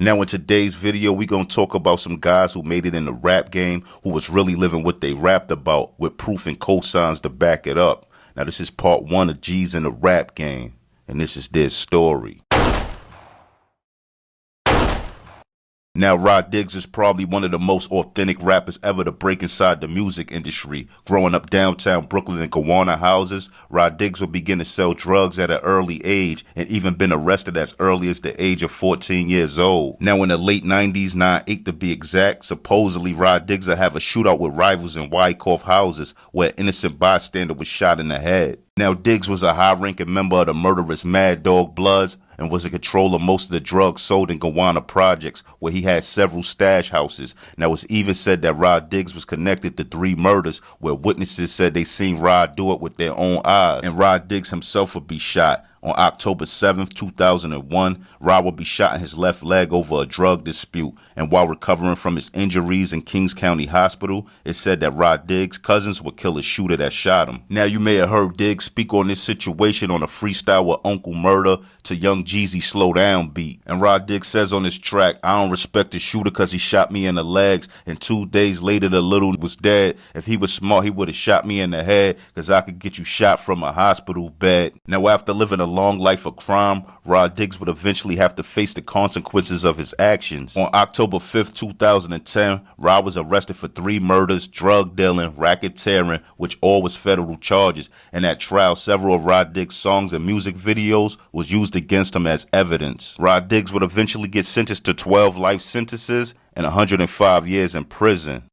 Now in today's video, we gonna talk about some guys who made it in the rap game, who was really living what they rapped about with proof and cosigns to back it up. Now this is part 1 of G's in the rap game, and this is their story. Now, Rod Diggs is probably one of the most authentic rappers ever to break inside the music industry. Growing up downtown Brooklyn in Gowanna houses, Rod Diggs would begin to sell drugs at an early age and even been arrested as early as the age of 14 years old. Now, in the late 90s, 9/8 to be exact, supposedly Rod Diggs would have a shootout with rivals in Wyckoff houses where an innocent bystander was shot in the head. Now, Diggs was a high-ranking member of the murderous Mad Dog Bloods and was in control of most of the drugs sold in Gowanna projects, where he had several stash houses. Now, it's even said that Rod Diggs was connected to 3 murders, where witnesses said they seen Rod do it with their own eyes. And Rod Diggs himself would be shot. On October 7th, 2001, Rod would be shot in his left leg over a drug dispute. And while recovering from his injuries in Kings County Hospital, it said that Rod Diggs' cousins would kill the shooter that shot him. Now, you may have heard Diggs speak on this situation on a freestyle with Uncle Murd to Young Jeezy Slow Down beat. And Rod Diggs says on his track, "I don't respect the shooter because he shot me in the legs, and 2 days later the little was dead. If he was smart, he would have shot me in the head because I could get you shot from a hospital bed." Now, after living a long life of crime, Rod Diggs would eventually have to face the consequences of his actions. On October 5th, 2010, Rod was arrested for 3 murders, drug dealing, racketeering, which all was federal charges. And at trial, several of Rod Diggs' songs and music videos was used against him as evidence. Rod Diggs would eventually get sentenced to 12 life sentences and 105 years in prison.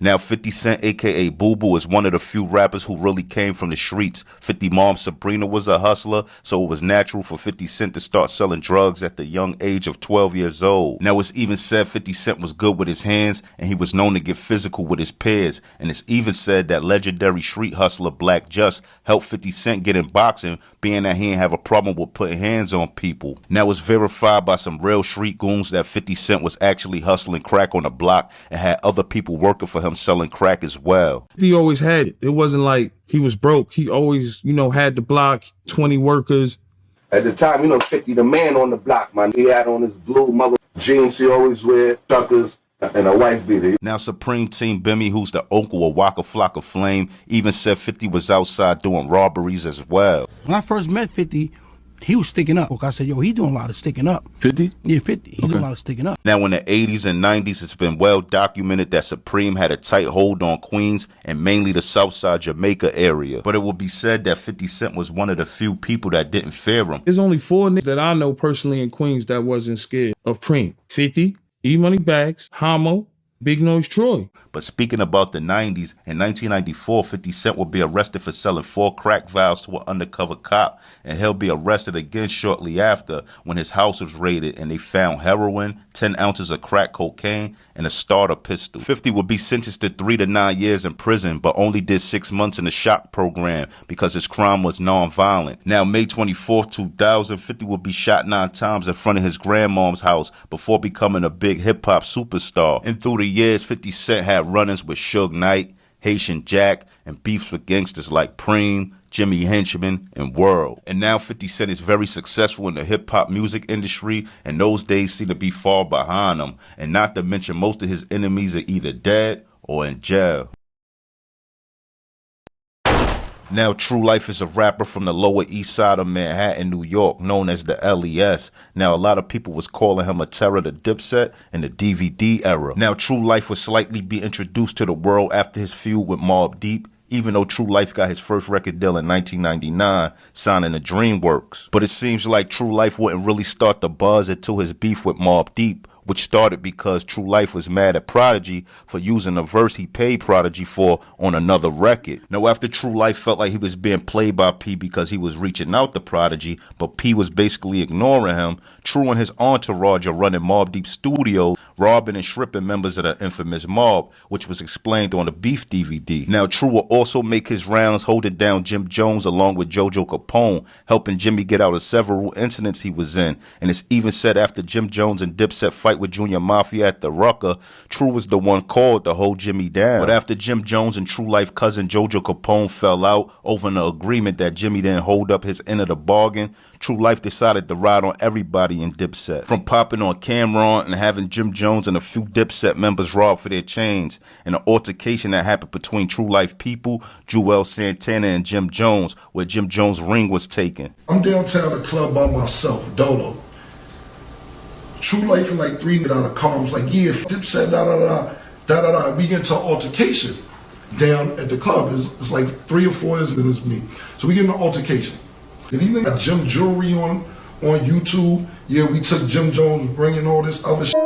Now, 50 Cent, aka Boo Boo, is one of the few rappers who really came from the streets. 50 mom Sabrina was a hustler, so it was natural for 50 Cent to start selling drugs at the young age of 12 years old. Now, it's even said 50 Cent was good with his hands, and he was known to get physical with his peers. And it's even said that legendary street hustler Black Just helped 50 Cent get in boxing, being that he didn't have a problem with putting hands on people. Now, it's verified by some real street goons that 50 Cent was actually hustling crack on the block and had other people working for him selling crack as well. He always had it. It wasn't like he was broke. He always, had the block, 20 workers. At the time, 50 the man on the block, man. He had on his blue mother jeans he always wear, tuckers, and a wife beater. Now, Supreme Team Bimmy, who's the uncle of Waka Flocka Flame, even said 50 was outside doing robberies as well. When I first met 50, he was sticking up. I said, yo, he doing a lot of sticking up. 50? Yeah, 50. He doing a lot of sticking up. Now, in the 80s and 90s, it's been well documented that Supreme had a tight hold on Queens and mainly the Southside Jamaica area. But it will be said that 50 Cent was one of the few people that didn't fear him. There's only 4 niggas that I know personally in Queens that wasn't scared of Preem. 50, E-Money Bags, Homo, Big Noise Troy. But speaking about the 90s, in 1994, 50 Cent will be arrested for selling 4 crack vials to an undercover cop, and he'll be arrested again shortly after when his house was raided and they found heroin, 10 ounces of crack cocaine, and a starter pistol. 50 will be sentenced to 3 to 9 years in prison, but only did 6 months in the shock program because his crime was non-violent. Now, May 24th, 2000, 50 will be shot 9 times in front of his grandmom's house before becoming a big hip-hop superstar. And through the years, 50 Cent had run-ins with Suge Knight, Haitian Jack, and beefs with gangsters like Preem, Jimmy Henchman, and World. And now 50 Cent is very successful in the hip-hop music industry, and those days seem to be far behind him. And not to mention, most of his enemies are either dead or in jail. Now, Tru Life is a rapper from the Lower East Side of Manhattan, New York, known as the LES. Now, a lot of people was calling him a terror to Dipset in the DVD era. Now, Tru Life would slightly be introduced to the world after his feud with Mobb Deep, even though Tru Life got his first record deal in 1999, signing to DreamWorks. But it seems like Tru Life wouldn't really start the buzz until his beef with Mobb Deep, which started because Tru Life was mad at Prodigy for using a verse he paid Prodigy for on another record. Now, after Tru Life felt like he was being played by P because he was reaching out to Prodigy, but P was basically ignoring him, Tru and his entourage are running Mobb Deep studios, robbing and stripping members of the infamous mob, which was explained on the Beef DVD. Now, Tru will also make his rounds holding down Jim Jones along with JoJo Capone, helping Jimmy get out of several incidents he was in. And it's even said after Jim Jones and Dipset fight fight with Junior Mafia at the Rucker, Tru was the one called to hold Jimmy down. But after Jim Jones and Tru Life cousin Jojo Capone fell out over an agreement that Jimmy didn't hold up his end of the bargain, Tru Life decided to ride on everybody in Dipset. From popping on Cameron and having Jim Jones and a few Dipset members robbed for their chains, and an altercation that happened between Tru Life people, Jewel Santana and Jim Jones, where Jim Jones' ring was taken. I'm downtown at the club by myself, Dolo. Tru Life and like 3 out of car. I was like, yeah, Dipset, da-da-da. We get into an altercation down at the club. It's like 3 or 4 years and it's me. So we get in an altercation. And even got Jim Jewelry on YouTube. Yeah, we took Jim Jones bringing all this other shit.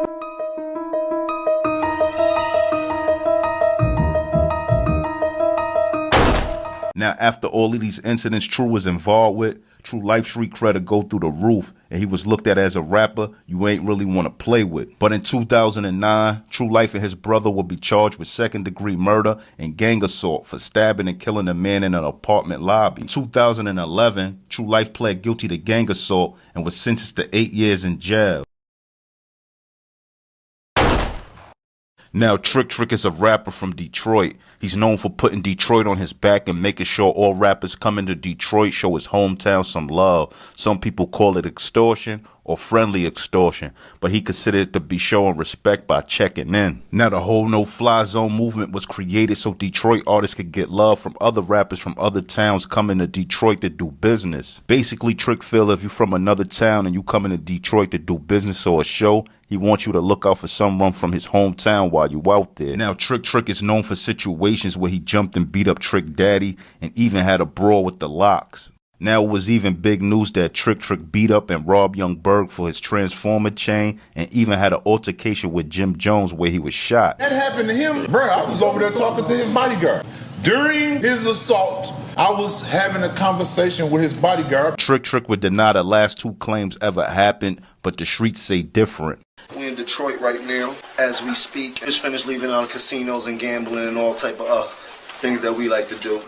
Now, after all of these incidents Tru was involved with, Tru Life street credit go through the roof, and he was looked at as a rapper you ain't really want to play with. But in 2009, Tru Life and his brother will be charged with second-degree murder and gang assault for stabbing and killing a man in an apartment lobby. In 2011, Tru Life pled guilty to gang assault and was sentenced to 8 years in jail. Now, Trick is a rapper from Detroit. He's known for putting Detroit on his back and making sure all rappers coming to Detroit show his hometown some love. Some people call it extortion or friendly extortion, but he considered it to be showing respect by checking in. Now, the whole no-fly zone movement was created so Detroit artists could get love from other rappers from other towns coming to Detroit to do business. Basically, Trick feel if you from another town and you coming to Detroit to do business or a show, he wants you to look out for someone from his hometown while you out there. Now, Trick is known for situations where he jumped and beat up Trick Daddy and even had a brawl with the Locks. Now, it was even big news that Trick beat up and robbed Young Berg for his Transformer chain and even had an altercation with Jim Jones where he was shot. That happened to him, bro. I was over there talking to his bodyguard. During his assault, I was having a conversation with his bodyguard. Trick would deny the last 2 claims ever happened, but the streets say different. We're in Detroit right now, as we speak. Just finished leaving out casinos and gambling and all type of things that we like to do.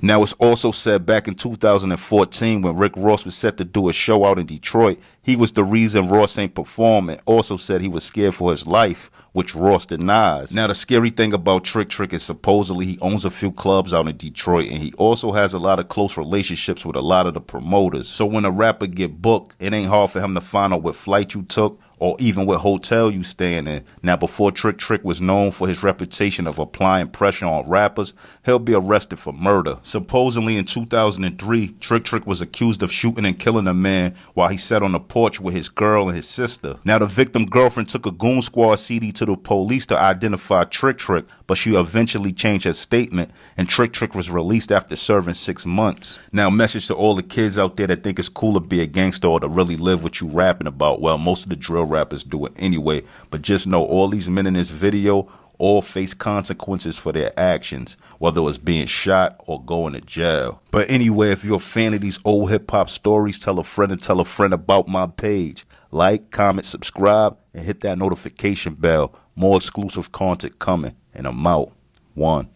Now, it's also said back in 2014 when Rick Ross was set to do a show out in Detroit, he was the reason Ross ain't perform, and also said he was scared for his life, which Ross denies. Now, the scary thing about Trick is supposedly he owns a few clubs out in Detroit, and he also has a lot of close relationships with a lot of the promoters. So when a rapper get booked, it ain't hard for him to find out what flight you took, or even what hotel you staying in. Now, before Trick was known for his reputation of applying pressure on rappers, he'll be arrested for murder. Supposedly in 2003, Trick was accused of shooting and killing a man while he sat on the porch with his girl and his sister. Now, the victim girlfriend took a Goon Squad CD to the police to identify Trick, but she eventually changed her statement, and Trick was released after serving 6 months. Now, message to all the kids out there that think it's cool to be a gangster or to really live what you rapping about. Well, most of the drill rappers do it anyway, but just know all these men in this video all face consequences for their actions, whether it's being shot or going to jail. But anyway, if you're a fan of these old hip-hop stories, tell a friend and tell a friend about my page. Like, comment, subscribe, and hit that notification bell. More exclusive content coming, and I'm out. 1.